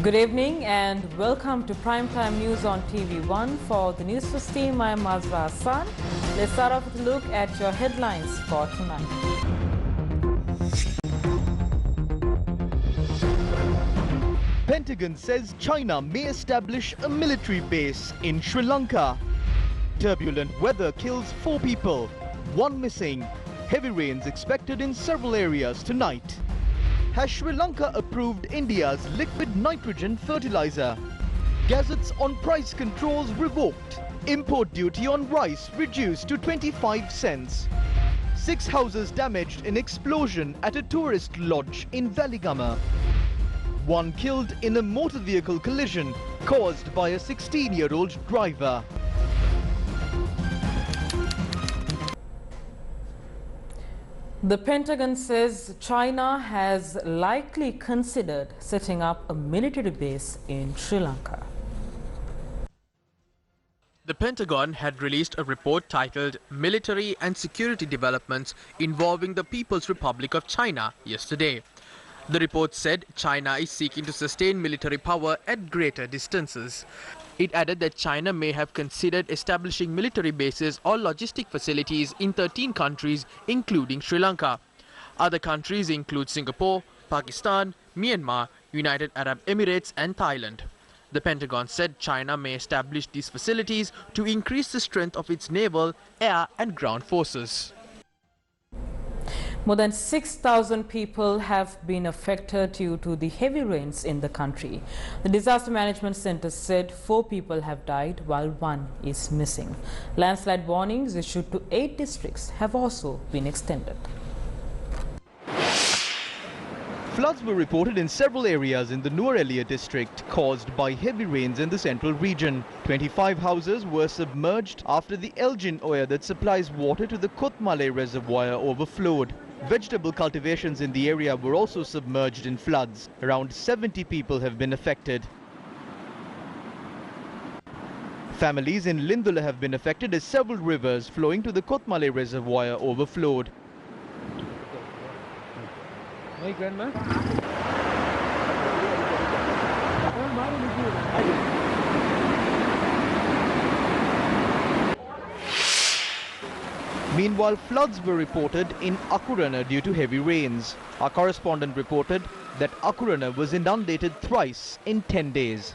Good evening and welcome to Primetime News on TV1. For the Newsfirst team, I am Mazra Hassan. Let's start off with a look at your headlines for tonight. Pentagon says China may establish a military base in Sri Lanka. Turbulent weather kills 4 people, 1 missing. Heavy rains expected in several areas tonight. Has Sri Lanka approved India's liquid nitrogen fertilizer? Gazettes on price controls revoked. Import duty on rice reduced to 25 cents. 6 houses damaged in explosion at a tourist lodge in Valigama. 1 killed in a motor vehicle collision caused by a 16-year-old driver. The Pentagon says China has likely considered setting up a military base in Sri Lanka. The Pentagon had released a report titled Military and Security Developments Involving the People's Republic of China yesterday. The report said China is seeking to sustain military power at greater distances. It added that China may have considered establishing military bases or logistic facilities in 13 countries, including Sri Lanka. Other countries include Singapore, Pakistan, Myanmar, United Arab Emirates and Thailand. The Pentagon said China may establish these facilities to increase the strength of its naval, air and ground forces. More than 6,000 people have been affected due to the heavy rains in the country. The Disaster Management Center said 4 people have died while 1 is missing. Landslide warnings issued to 8 districts have also been extended. Floods were reported in several areas in the Nuwara district caused by heavy rains in the central region. 25 houses were submerged after the Elgin Oya that supplies water to the Kothmale reservoir overflowed. Vegetable cultivations in the area were also submerged in floods. Around 70 people have been affected. Families in Lindula have been affected as several rivers flowing to the Kothmale reservoir overflowed. Hey, Grandma. Meanwhile, floods were reported in Akurana due to heavy rains. Our correspondent reported that Akurana was inundated thrice in 10 days.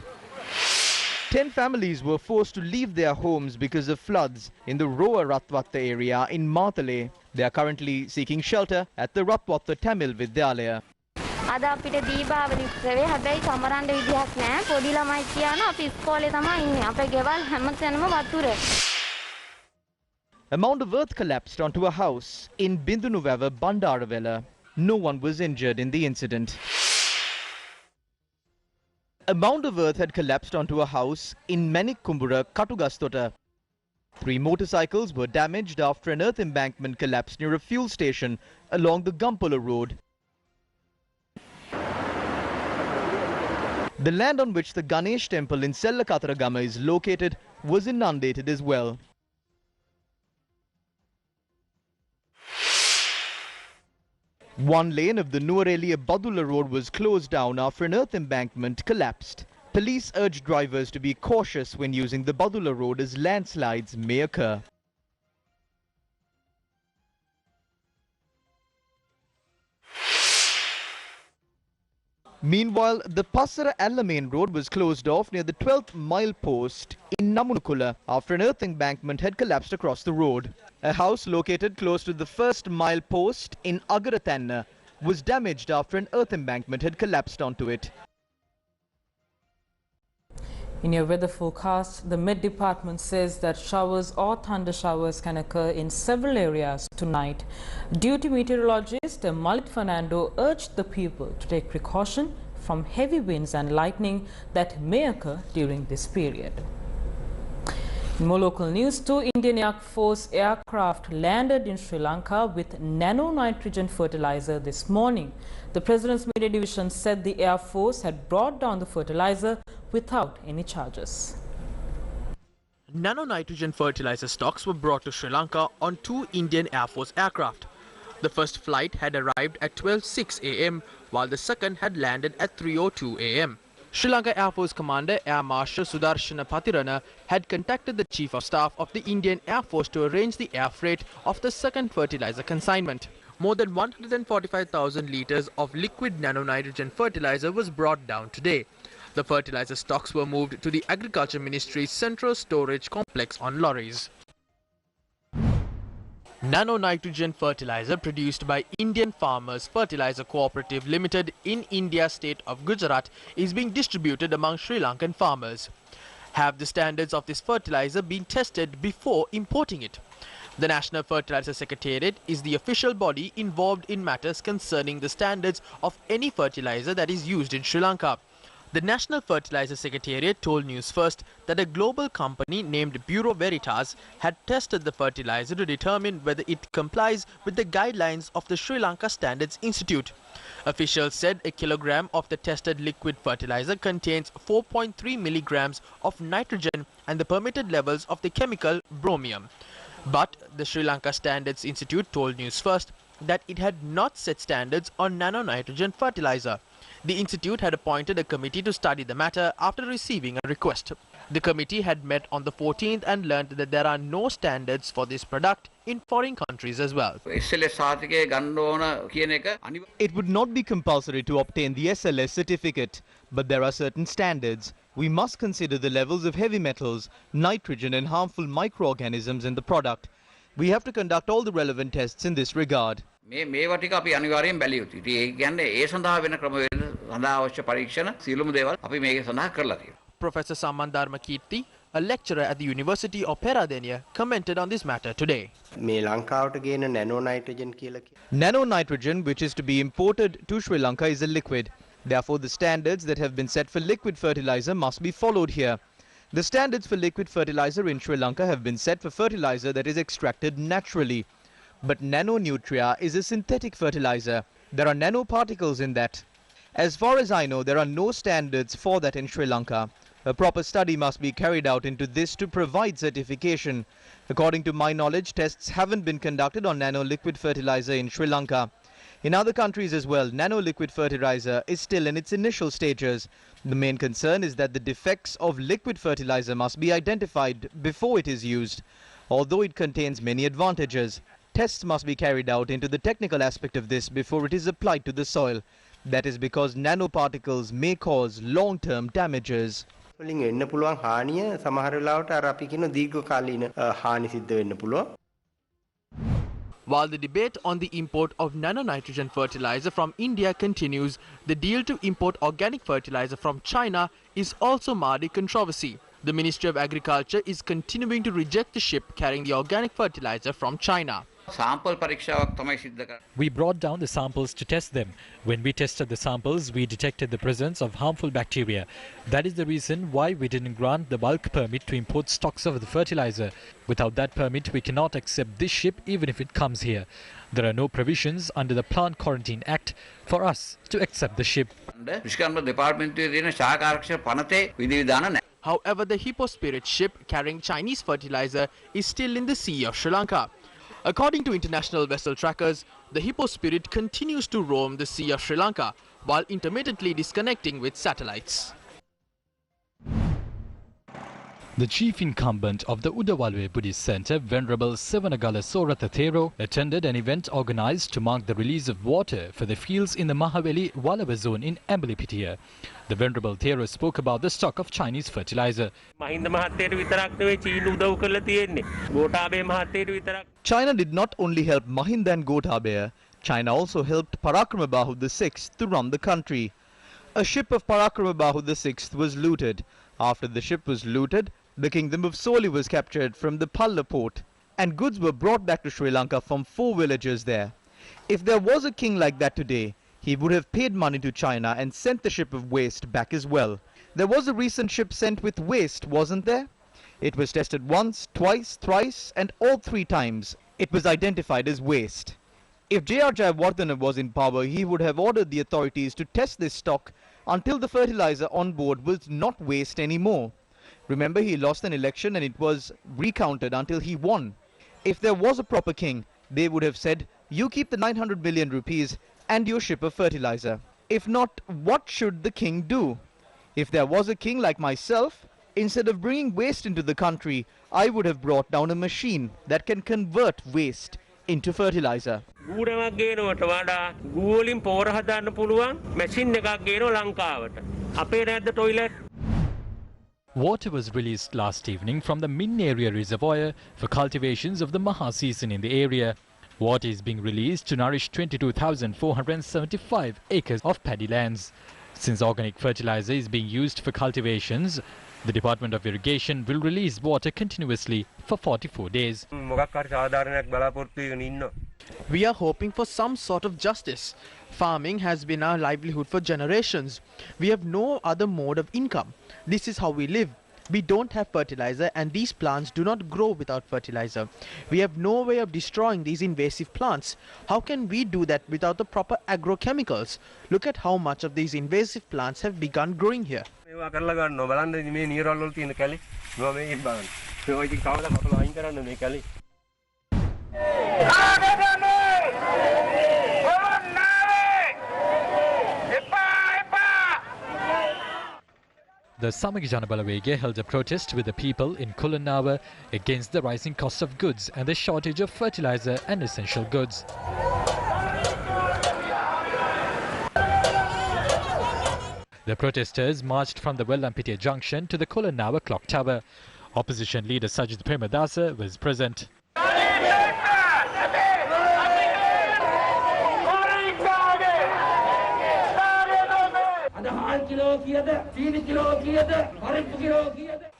10 families were forced to leave their homes because of floods in the Roa Ratwatta area in Matale. They are currently seeking shelter at the Ratwatta Tamil Vidyalaya. අද අපිට දීපාවලි උත්සවයේ හැබැයි සමරන්න විදිහක් නැහැ. පොඩි ළමයි කියන අපි ඉස්කෝලේ තමයි ඉන්නේ. අපේ ගෙවල් හැමතැනම වතුර. A mound of earth collapsed onto a house in Bindunuvava, Bandaravela. No one was injured in the incident. A mound of earth had collapsed onto a house in Manikkumbura, Katugastota. 3 motorcycles were damaged after an earth embankment collapsed near a fuel station along the Gampala road. The land on which the Ganesh temple in Sellakataragama is located was inundated as well. One lane of the Nuwara-Badula road was closed down after an earth embankment collapsed. Police urged drivers to be cautious when using the Badula road as landslides may occur. Meanwhile, the Passara-Alamain road was closed off near the 12th mile post in Namunukula after an earth embankment had collapsed across the road. A house located close to the 1st mile post in Agaratanna was damaged after an earth embankment had collapsed onto it. In your weather forecast, the Met Department says that showers or thunder showers can occur in several areas tonight. Duty meteorologist Malit Fernando urged the people to take precaution from heavy winds and lightning that may occur during this period. In more local news, 2 Indian Air Force aircraft landed in Sri Lanka with nano nitrogen fertilizer this morning. The President's Media Division said the Air Force had brought down the fertilizer without any charges. Nano nitrogen fertilizer stocks were brought to Sri Lanka on 2 Indian Air Force aircraft. The first flight had arrived at 12:06 a.m. while the second had landed at 3:02 a.m. Sri Lanka Air Force Commander Air Marshal Sudarshana Patirana had contacted the Chief of Staff of the Indian Air Force to arrange the air freight of the second fertilizer consignment. More than 145,000 litres of liquid nano-nitrogen fertilizer was brought down today. The fertilizer stocks were moved to the Agriculture Ministry's Central Storage Complex on lorries. Nano-nitrogen fertilizer produced by Indian Farmers Fertilizer Cooperative Limited in India state of Gujarat is being distributed among Sri Lankan farmers. Have the standards of this fertilizer been tested before importing it? The National Fertilizer Secretariat is the official body involved in matters concerning the standards of any fertilizer that is used in Sri Lanka. The National Fertilizer Secretariat told Newsfirst that a global company named Bureau Veritas had tested the fertilizer to determine whether it complies with the guidelines of the Sri Lanka Standards Institute. Officials said a kilogram of the tested liquid fertilizer contains 4.3 milligrams of nitrogen and the permitted levels of the chemical bromium. But the Sri Lanka Standards Institute told Newsfirst that it had not set standards on nano-nitrogen fertilizer. The institute had appointed a committee to study the matter after receiving a request. The committee had met on the 14th and learned that there are no standards for this product in foreign countries as well. It would not be compulsory to obtain the SLS certificate, but there are certain standards. We must consider the levels of heavy metals, nitrogen and harmful microorganisms in the product. We have to conduct all the relevant tests in this regard. Professor Samandarma Kirti, a lecturer at the University of Peradeniya, commented on this matter today. Nano-nitrogen, which is to be imported to Sri Lanka, is a liquid. Therefore, the standards that have been set for liquid fertilizer must be followed here. The standards for liquid fertilizer in Sri Lanka have been set for fertilizer that is extracted naturally. But nano-nutria is a synthetic fertilizer. There are nanoparticles in that. As far as I know, there are no standards for that in Sri Lanka. A proper study must be carried out into this to provide certification. According to my knowledge, tests haven't been conducted on nano-liquid fertilizer in Sri Lanka. In other countries as well, nano-liquid fertilizer is still in its initial stages. The main concern is that the defects of liquid fertilizer must be identified before it is used. Although it contains many advantages, tests must be carried out into the technical aspect of this before it is applied to the soil. That is because nanoparticles may cause long-term damages. While the debate on the import of nano-nitrogen fertilizer from India continues, the deal to import organic fertilizer from China is also marred in controversy. The Ministry of Agriculture is continuing to reject the ship carrying the organic fertilizer from China. We brought down the samples to test them. When we tested the samples, we detected the presence of harmful bacteria. That is the reason why we didn't grant the bulk permit to import stocks of the fertilizer. Without that permit, we cannot accept this ship even if it comes here. There are no provisions under the Plant Quarantine Act for us to accept the ship. However, the Hippo Spirit ship carrying Chinese fertilizer is still in the sea of Sri Lanka. According to international vessel trackers, the Hippo Spirit continues to roam the sea of Sri Lanka while intermittently disconnecting with satellites. The chief incumbent of the Udawala Buddhist Center, Venerable Sevanagala Soratha Thero, attended an event organized to mark the release of water for the fields in the Mahaweli Walava zone in Ambalipitia. The Venerable Thero spoke about the stock of Chinese fertilizer. China did not only help Mahinda and Gotabaya, China also helped Parakramabahu VI to run the country. A ship of Parakramabahu VI was looted. After the ship was looted, the kingdom of Soli was captured from the Palla port, and goods were brought back to Sri Lanka from 4 villages there. If there was a king like that today, he would have paid money to China and sent the ship of waste back as well. There was a recent ship sent with waste, wasn't there? It was tested once, twice, thrice, and all 3 times. It was identified as waste. If J.R. Jayawardena was in power, he would have ordered the authorities to test this stock until the fertilizer on board was not waste anymore. Remember, he lost an election and it was recounted until he won. If there was a proper king, they would have said, you keep the 900 million rupees and your ship of fertilizer. If not, what should the king do? If there was a king like myself, instead of bringing waste into the country, I would have brought down a machine that can convert waste into fertilizer. Water was released last evening from the Min area reservoir for cultivations of the Maha season in the area. Water is being released to nourish 22,475 acres of paddy lands. Since organic fertilizer is being used for cultivations, the Department of Irrigation will release water continuously for 44 days. We are hoping for some sort of justice. Farming has been our livelihood for generations. We have no other mode of income. This is how we live. We don't have fertilizer and these plants do not grow without fertilizer. We have no way of destroying these invasive plants. How can we do that without the proper agrochemicals? Look at how much of these invasive plants have begun growing here. The Samagi Janabalawege held a protest with the people in Colombo against the rising cost of goods and the shortage of fertilizer and essential goods. The protesters marched from the Wellampitia junction to the Colombo clock tower. Opposition leader Sajid Premadasa was present.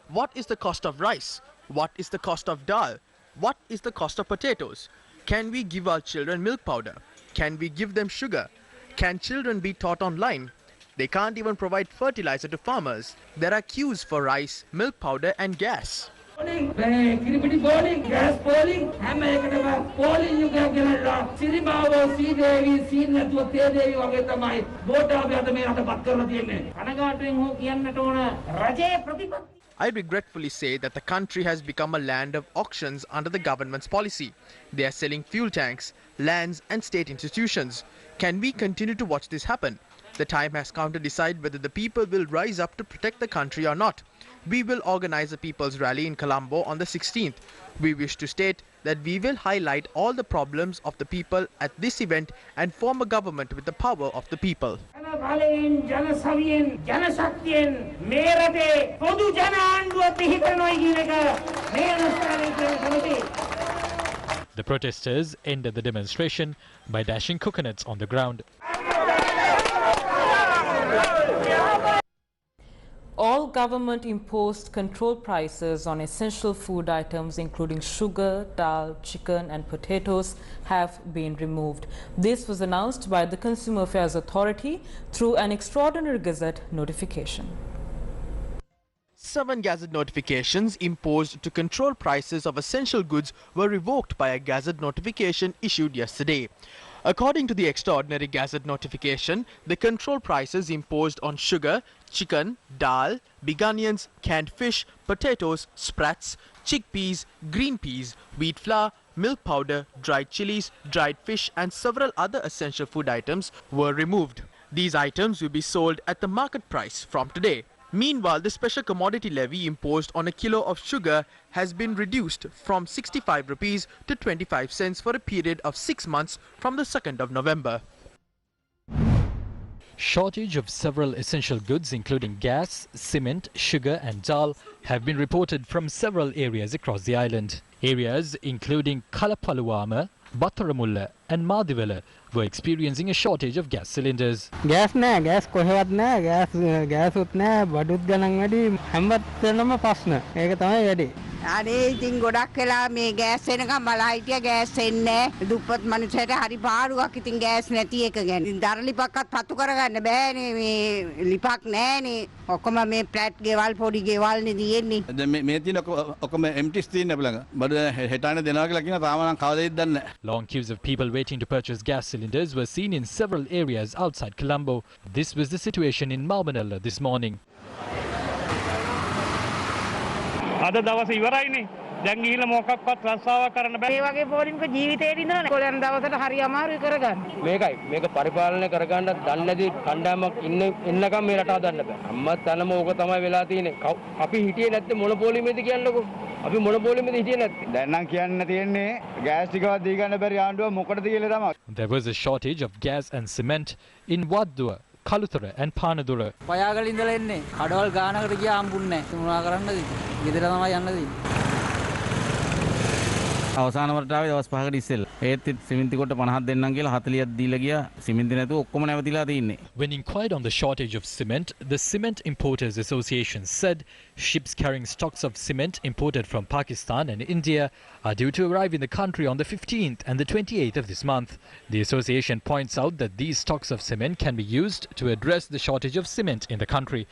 What is the cost of rice? What is the cost of dal? What is the cost of potatoes? Can we give our children milk powder? Can we give them sugar? Can children be taught online? They can't even provide fertilizer to farmers. There are queues for rice, milk powder and gas. I regretfully say that the country has become a land of auctions under the government's policy. They are selling fuel tanks, lands and state institutions. Can we continue to watch this happen? The time has come to decide whether the people will rise up to protect the country or not. We will organize a people's rally in Colombo on the 16th. We wish to state that we will highlight all the problems of the people at this event and form a government with the power of the people. The protesters ended the demonstration by dashing coconuts on the ground. All government-imposed control prices on essential food items including sugar, dal, chicken and potatoes have been removed. This was announced by the Consumer Affairs Authority through an extraordinary Gazette notification. 7 Gazette notifications imposed to control prices of essential goods were revoked by a Gazette notification issued yesterday. According to the extraordinary Gazette notification, the control prices imposed on sugar, chicken, dal, big onions, canned fish, potatoes, sprats, chickpeas, green peas, wheat flour, milk powder, dried chilies, dried fish and several other essential food items were removed. These items will be sold at the market price from today. Meanwhile, the special commodity levy imposed on a kilo of sugar has been reduced from 65 rupees to 25 cents for a period of 6 months from the 2nd of November. Shortage of several essential goods including gas, cement, sugar and dal have been reported from several areas across the island. Areas including Kalapaluama, Battaramulla and Madivela were experiencing a shortage of gas cylinders. Gas naha, gas කොහෙවත් නැහැ, gas උත් නැහැ, බඩුත් ගණන් වැඩි, හැමතැනම ප්‍රශ්න. ඒක තමයි වැඩි. අනේ ඉතින් ගොඩක් වෙලා මේ ගෑස් එනකම් බලා හිටියා ගෑස් එන්නේ දුප්පත් මිනිස්සුන්ට හරි පාඩුවක් ඉතින් ගෑස් නැති එක ගැන. ඉතින් දර ලිපක්වත් පත්තු කරගන්න බෑනේ මේ ලිපක් නැහැනේ. ඔක්කොම මේ ෆ්ලැට් ගෙවල් පොඩි ගෙවල් නේ තියෙන්නේ. දැන් මේ තියෙන ඔක්කොම එම්ටිස් තියෙන අපලඟ. බඩ හෙටානේ දෙනවා කියලා කියන තාම නම් කවදාද දන්නේ නැහැ. Long queues of people waiting to purchase gas cylinders were seen in several areas outside Colombo. This was the situation in Malmanella this morning. අද දවසේ ඉවරයිනේ. දැන් ගිහිල්ලා මොකක්වත් රස්සාවක් කරන්න බෑ. මේ වගේ පොලිමක ජීවිතේට ඉඳලා කොලම් දවසට හරි අමාරුයි කරගන්න. මේක පරිපාලනය කරගන්න දන්නේ නැති කණ්ඩායමක් ඉන්නකම් මේ රට හදන්න බෑ. අම්මත් තනම ඕක තමයි වෙලා තියෙන්නේ. අපි හිටියේ නැත්තේ මොන පොලිමේද කියන්නකෝ. අපි මොන පොලිමේද හිටියේ නැත්තේ. දැන් නම් කියන්න තියෙන්නේ ගෑස් ටිකවත් දී ගන්න බැරි ආණ්ඩුව මොකටද කියලා තමයි. There was a shortage of gas and cement in Waddua, Kaluthara and Panadura. Payagala ඉඳලා එන්නේ. කඩවල් ගානකට ගියා හම්බුන්නේ නැහැ. මොනවා කරන්නද? ගෙදර තමයි යන්න දෙන්නේ. අවසාන වරට ආවේ දවස් 5කට ඉස්සෙල්ලා. ඒත් සිමෙන්ති කොට 50ක් දෙන්නම් කියලා 40ක් දීලා ගියා. සිමෙන්ති නැතුව ඔක්කොම නැවතිලා තින්නේ. When inquired on the shortage of cement, the Cement Importers Association said ships carrying stocks of cement imported from Pakistan and India are due to arrive in the country on the 15th and the 28th of this month. The association points out that these stocks of cement can be used to address the shortage of cement in the country.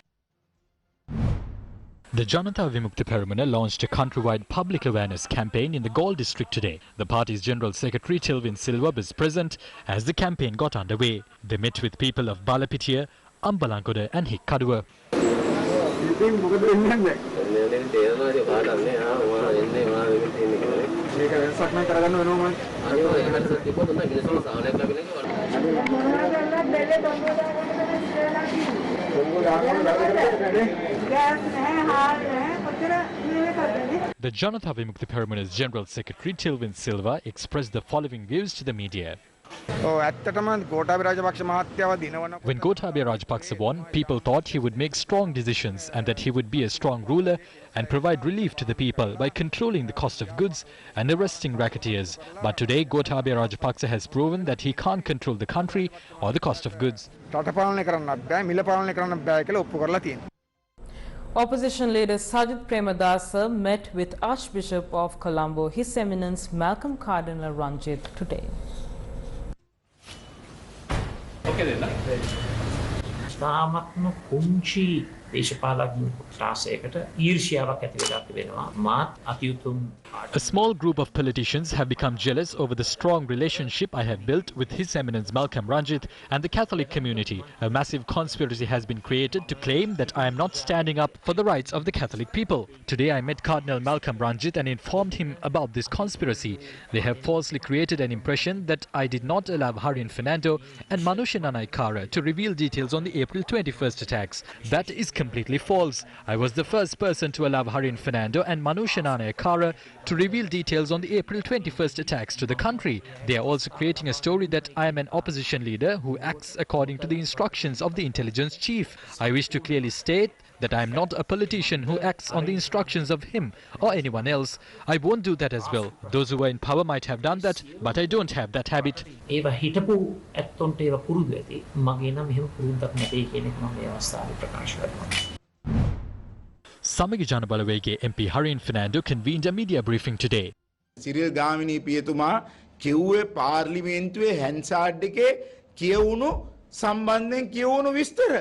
The Janata Party launched a countrywide public awareness campaign in the Galle district today. The party's General Secretary Tilvin Silva was present as the campaign got underway. They met with people of Balapitiya, Ambalangoda and Hikkaduwa. The Janata Party's General Secretary Tilvin Silva expressed the following views to the media. When Gotabaya Rajapaksa won, people thought he would make strong decisions and that he would be a strong ruler and provide relief to the people by controlling the cost of goods and arresting racketeers. But today, Gotabaya Rajapaksa has proven that he can't control the country or the cost of goods. Opposition leader Sajid Premadasa met with Archbishop of Colombo, His Eminence Malcolm Cardinal Ranjit today. තාමත්ම කුංචි දේශපාලඥ ත්‍රාසයකට ඊර්ෂ්‍යාවක් ඇති වෙලා තිබෙනවා මාත් අතිඋතුම්. A small group of politicians have become jealous over the strong relationship I have built with His Eminence Malcolm Ranjit and the Catholic community. A massive conspiracy has been created to claim that I am not standing up for the rights of the Catholic people. Today I met Cardinal Malcolm Ranjit and informed him about this conspiracy. They have falsely created an impression that I did not allow Harin Fernando and Manusha Nanaikara to reveal details on the April 21st attacks. That is completely false. I was the first person to allow Harin Fernando and Manusha Nanaikara to reveal details on the April 21st attacks to the country. They are also creating a story that I am an opposition leader who acts according to the instructions of the intelligence chief. I wish to clearly state that I am not a politician who acts on the instructions of him or anyone else. I won't do that as well. Those who are in power might have done that, but I don't have that habit. ඒවා හිටපු ඇත්තොන්ට ඒවා පුරුදු ඇති. මගේ නම් එහෙම පුරුද්දක් නැtei කියන එක මම මේ අවස්ථාවේ ප්‍රකාශ කරනවා. Samagi Janabalawege MP Harin Fernando convened a media briefing today. Cyril Gamini පියතුමා කිව්වේ පාර්ලිමේන්තුවේ හැන්සාඩ් එකේ කියවුණු සම්බන්ධයෙන් කියවුණු විස්තර.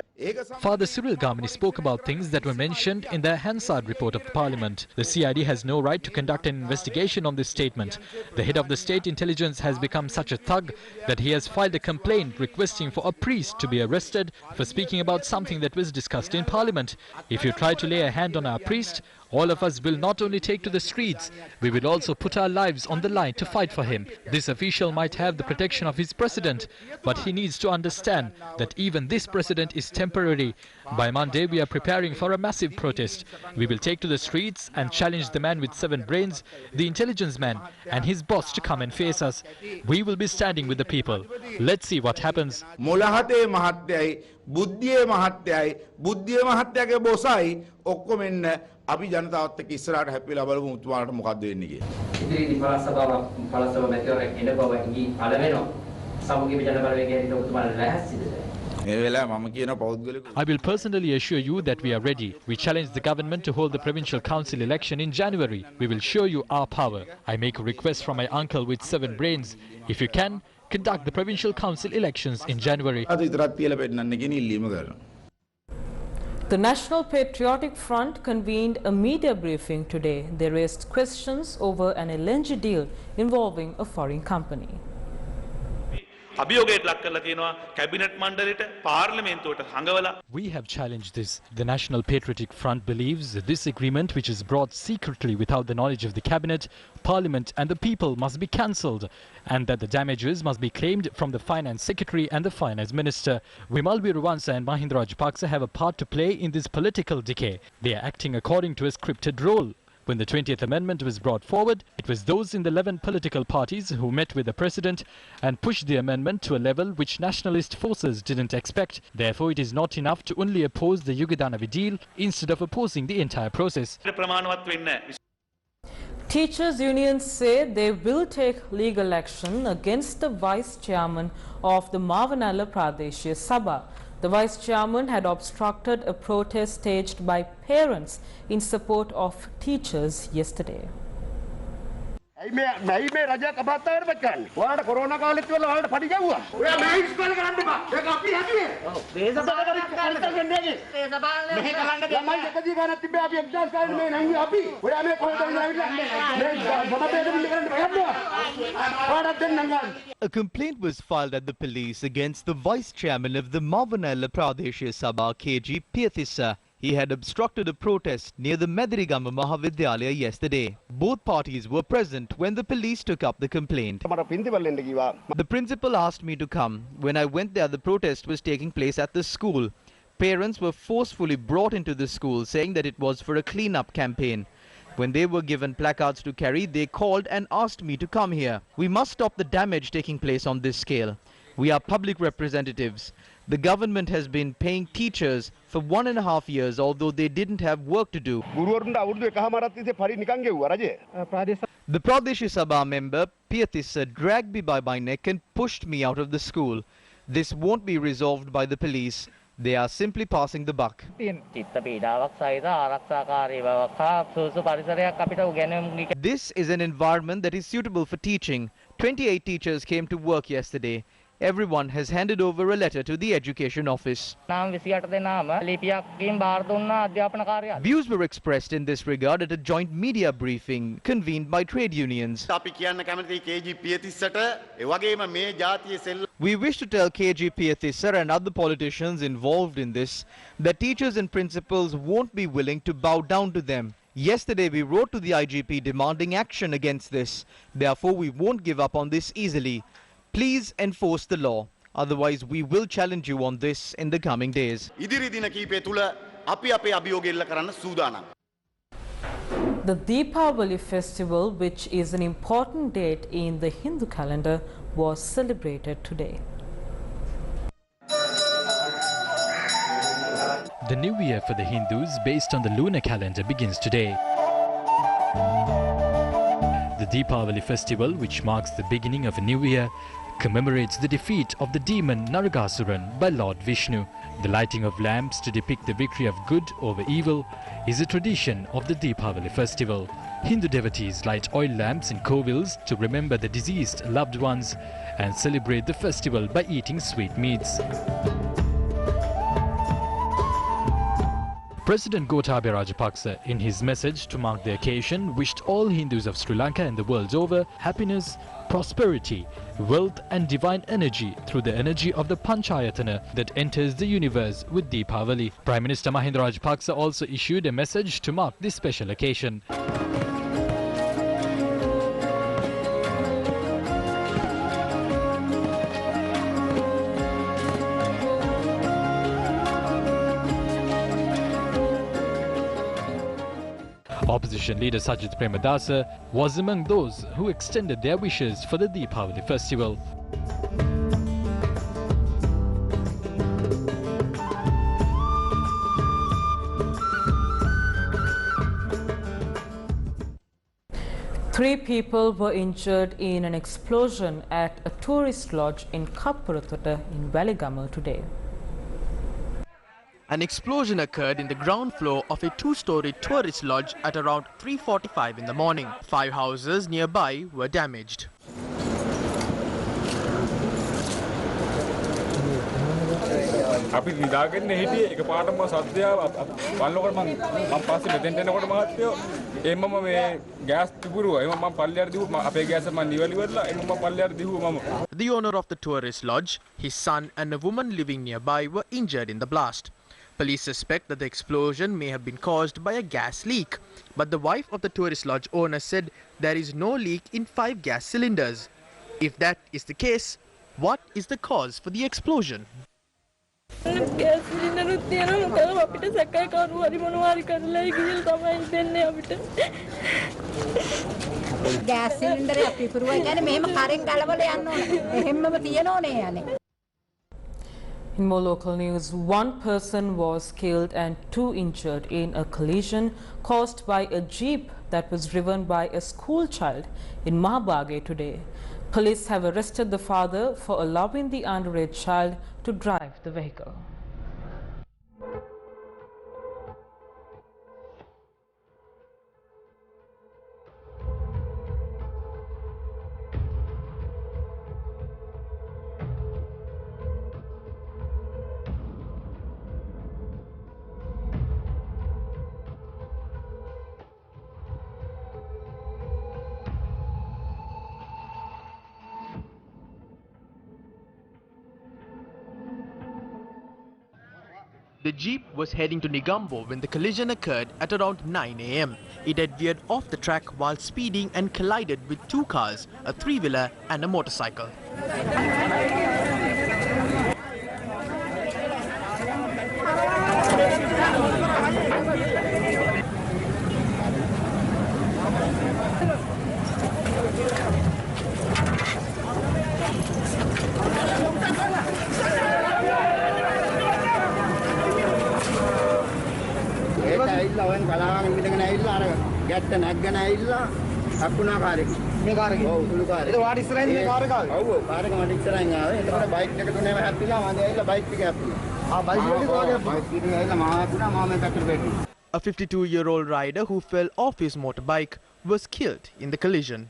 Father Cyril Gamini spoke about things that were mentioned in the Hansard report of the Parliament. The CID has no right to conduct an investigation on this statement. The head of the state intelligence has become such a thug that he has filed a complaint requesting for a priest to be arrested for speaking about something that was discussed in Parliament. If you try to lay a hand on our priest, all of us will not only take to the streets, we will also put our lives on the line to fight for him. This official might have the protection of his president, but he needs to understand that even this president is temporary. By Monday, we are preparing for a massive protest. We will take to the streets and challenge the man with 7 brains, the intelligence man, and his boss to come and face us. We will be standing with the people. Let's see what happens. මොලහතේ මහත්තයයි බුද්ධියේ මහත්තයයි බුද්ධියේ මහත්තයාගේ බොසයි ඔක්කොම එන්න අපි ජනතාවත් එක්ක ඉස්සරහට හැප්පිලා බලමු උතුමාට මොකද්ද වෙන්නේ කියලා. ඉදිරි පළසභාව මැතිවරණ එන බව ඉඟි පළ වෙනවා. සමුගී ජනබලවේගයේ උතුමාලා ලැහැස්තිද? I will personally assure you that we are ready. We challenge the government to hold the provincial council election in January. We will show you our power. I make a request from my uncle with 7 brains. If you can, conduct the provincial council elections in January. The National Patriotic Front convened a media briefing today. They raised questions over an LNG deal involving a foreign company. අභියෝගයට ලක් කරලා තියෙනවා cabinet මණ්ඩලයට පාර්ලිමේන්තුවට හංගවලා. We have challenged this. The National Patriotic Front believes that this agreement, which is brought secretly without the knowledge of the cabinet, parliament and the people, must be cancelled, and that the damages must be claimed from the finance secretary and the finance minister. Wimal Weerawansa and Mahinda Rajapaksa have a part to play in this political decay. They are acting according to a scripted role. When the 20th Amendment was brought forward, it was those in the 11 political parties who met with the President and pushed the amendment to a level which nationalist forces didn't expect. Therefore, it is not enough to only oppose the Yugadanavi deal instead of opposing the entire process. Teachers' unions say they will take legal action against the vice chairman of the Mavanala Pradesh Sabha. The vice chairman had obstructed a protest staged by parents in support of teachers yesterday. A complaint was filed at the police against the vice chairman of the Mavanala Pradesh Sabha, KG Piyathissa. He had obstructed a protest near the Medirigama Mahavidyalaya yesterday. Both parties were present when the police took up the complaint. The principal asked me to come. When I went there, the protest was taking place at the school. Parents were forcefully brought into the school, saying that it was for a clean-up campaign. When they were given placards to carry, they called and asked me to come here. We must stop the damage taking place on this scale. We are public representatives. The government has been paying teachers for 1.5 years, although they didn't have work to do. The Pradesh Sabha member Piyathissa dragged me by my neck and pushed me out of the school. This won't be resolved by the police. They are simply passing the buck. This is an environment that is suitable for teaching. 28 teachers came to work yesterday. Everyone has handed over a letter to the education office. Views were expressed in this regard at a joint media briefing convened by trade unions. We wish to tell KG Piyathissa and other politicians involved in this that teachers and principals won't be willing to bow down to them. Yesterday we wrote to the IGP demanding action against this. Therefore we won't give up on this easily. Please enforce the law. Otherwise, we will challenge you on this in the coming days. The Deepavali festival, which is an important date in the Hindu calendar, was celebrated today. The new year for the Hindus, based on the lunar calendar, begins today. The Deepavali festival, which marks the beginning of a new year, commemorates the defeat of the demon Naragasuran by Lord Vishnu. The lighting of lamps to depict the victory of good over evil is a tradition of the Deepavali festival. Hindu devotees light oil lamps in kovils to remember the deceased loved ones and celebrate the festival by eating sweetmeats. President Gotabaya Rajapaksa, in his message to mark the occasion, wished all Hindus of Sri Lanka and the world over happiness, prosperity, wealth and divine energy through the energy of the Panchayatana that enters the universe with Deepavali. Prime Minister Mahinda Rajapaksa also issued a message to mark this special occasion. Opposition leader Sajid Premadasa was among those who extended their wishes for the Deepavali festival. Three people were injured in an explosion at a tourist lodge in Kappuratota in Waligama today. An explosion occurred in the ground floor of a two-story tourist lodge at around 3:45 in the morning. 5 houses nearby were damaged. අපි නිදාගෙන හිටියේ එකපාරටම සද්දය බලනකොට මම පස්සේ මෙතෙන්ට එනකොට මහත්තයෝ එම්මම මේ ගෑස් තිබුරුවා. එම්ම මම පල්ලෙහාට දිව්වා. අපේ ගෑස මම නිවලිවලා එම්ම මම පල්ලෙහාට දිව්වා මම. The owner of the tourist lodge, his son and a woman living nearby were injured in the blast. Police suspect that the explosion may have been caused by a gas leak, but the wife of the tourist lodge owner said there is no leak in 5 gas cylinders. If that is the case, what is the cause for the explosion? gas cylinder තියෙනවා මොකද අපිට සැකයි කරු හරි මොනවා හරි කරලා ගිහින් තමයි දෙන්නේ අපිට gas cylinder එක පිපුරුවා කියන්නේ මෙහෙම කරෙන් ගලවලා යන්න ඕනේ. එහෙම්මම තියනෝනේ යන්නේ. In more local news, 1 person was killed and 2 injured in a collision caused by a jeep that was driven by a school child in Mahabage today. Police have arrested the father for allowing the underage child to drive the vehicle. The jeep was heading to Negombo when the collision occurred at around 9 a.m. It had veered off the track while speeding and collided with 2 cars, a 3-wheeler and a motorcycle. ගැට්ට නැග්ගෙන ඇවිල්ලා අකුණා කාරේ මේ කාරේ ඔව් උළු කාරේ ඒක වාට ඉස්සරහින් මේ කාරේ කාවේ ඔව් ඔව් කාරේ මට ඉස්සරහින් ආවේ එතකොට බයික් එක තුනේම හැප්පිලා මම ඇවිල්ලා බයික් එක හැප්පුණා බයික් එක කාගේ බයික් එකේ ඇවිල්ලා මම හැප්පුණා මම මේ පැත්තට වැටුණා. A 52-year-old rider who fell off his motorbike was killed in the collision.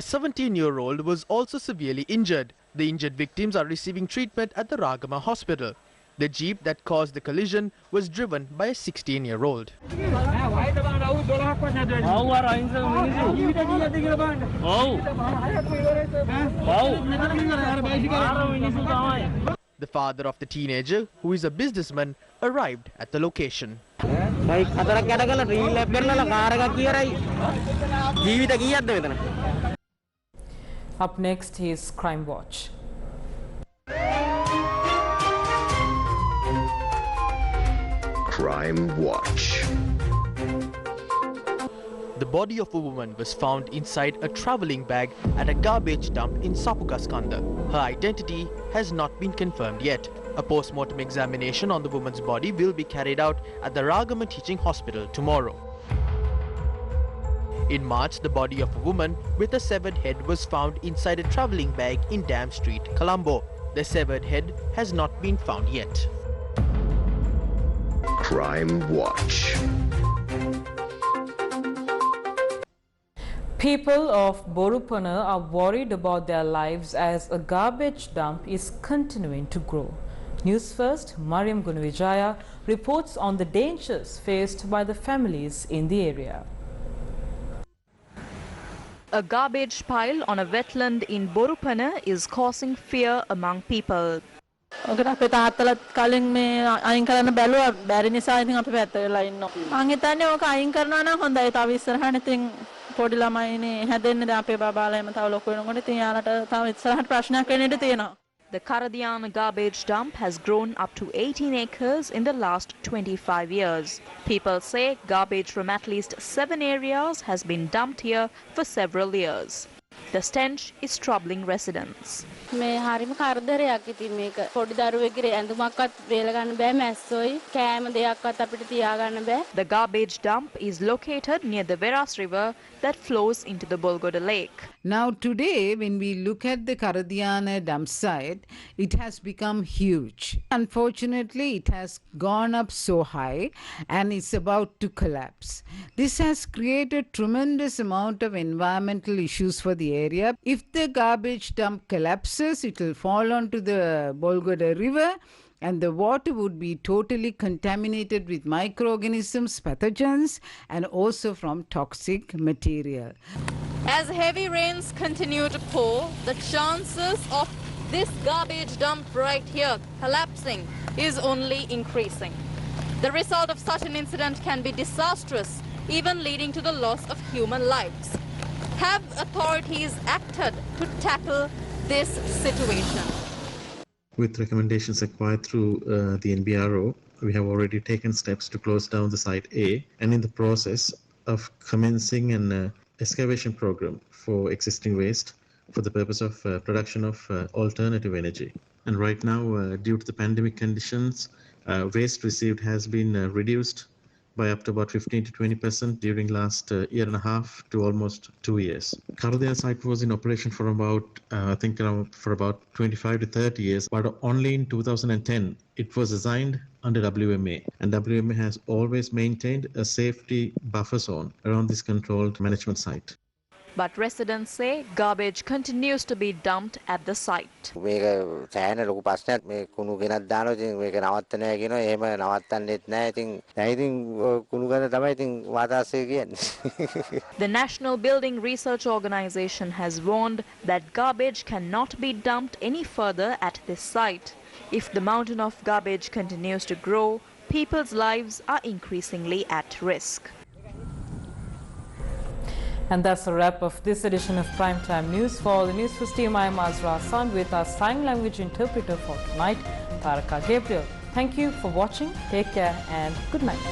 A 17-year-old was also severely injured. The injured victims are receiving treatment at the Ragama hospital. The jeep that caused the collision was driven by a 16-year-old. The father of the teenager, who is a businessman, arrived at the location. Up next is Crime Watch. Crime Watch. The body of a woman was found inside a travelling bag at a garbage dump in Sapugaskanda. Her identity has not been confirmed yet. A post-mortem examination on the woman's body will be carried out at the Ragama Teaching Hospital tomorrow. In March, the body of a woman with a severed head was found inside a travelling bag in Dam Street, Colombo. The severed head has not been found yet. Crime Watch. People of Borupana are worried about their lives as a garbage dump is continuing to grow. Newsfirst, Mariam Gunavijaya reports on the dangers faced by the families in the area. A garbage pile on a wetland in Borupana is causing fear among people. අපේ තාත්තලත් කලින් මේ අයින් කරන්න බැලුවා බැරි නිසා ඉතින් අපි පැත්ත වෙලා ඉන්නවා. මං හිතන්නේ ඕක අයින් කරනවා නම් හොඳයි. තව ඉස්සරහට ඉතින් පොඩි ළමයිනේ හැදෙන්නේ දැන් අපේ බබාලා එහෙම තව ලොකු වෙනකොට ඉතින් යාලට තව ඉස්සරහට ප්‍රශ්නයක් වෙන්න ඉඩ තියෙනවා. The Karadian garbage dump has grown up to 18 acres in the last 25 years. People say garbage from at least 7 areas has been dumped here for several years. The stench is troubling residents. මේ හරිම කරදරයක් ඉතින් මේක පොඩි දරුවෙක්ගේ ඇඳුමක්වත් වේල ගන්න බෑ මැස්සොයි කෑම දෙයක්වත් අපිට තියා ගන්න බෑ. The garbage dump is located near the Veras River that flows into the Bolgoda Lake. Now today when we look at the Karadiana dump site, it has become huge. Unfortunately, it has gone up so high and it's about to collapse. This has created tremendous amount of environmental issues for the area. If the garbage dump collapses, it will fall onto the Bolgoda River and the water would be totally contaminated with microorganisms, pathogens, and also from toxic material. As heavy rains continue to pour, the chances of this garbage dump right here collapsing is only increasing. The result of such an incident can be disastrous, even leading to the loss of human lives. Have authorities acted to tackle this situation? With recommendations acquired through the NBRO, we have already taken steps to close down the Site A and in the process of commencing an excavation program for existing waste for the purpose of production of alternative energy. And right now, due to the pandemic conditions, waste received has been reduced by up to about 15 to 20% during last year and a half to almost 2 years. Karudia site was in operation for about, for about 25 to 30 years, but only in 2010 it was designed under WMA, and WMA has always maintained a safety buffer zone around this controlled management site. But residents say garbage continues to be dumped at the site. මේක සෑහෙන ලොකු ප්‍රශ්නයක් මේ කුණු ගෙනත් දානවා ඉතින් මේක නවත්තන්නේ නැහැ කියනවා එහෙම නවත්තන්නෙත් නැහැ ඉතින් දැන් ඉතින් කුණු ගන්න තමයි ඉතින් වාතාශ්‍රය කියන්නේ. The National Building Research Organization has warned that garbage cannot be dumped any further at this site. If the mountain of garbage continues to grow, people's lives are increasingly at risk. And that's a wrap of this edition of Primetime News. For the Newsfirst team, I am Azra Hassan with our sign language interpreter for tonight, Taraka Gabriel. Thank you for watching. Take care and good night.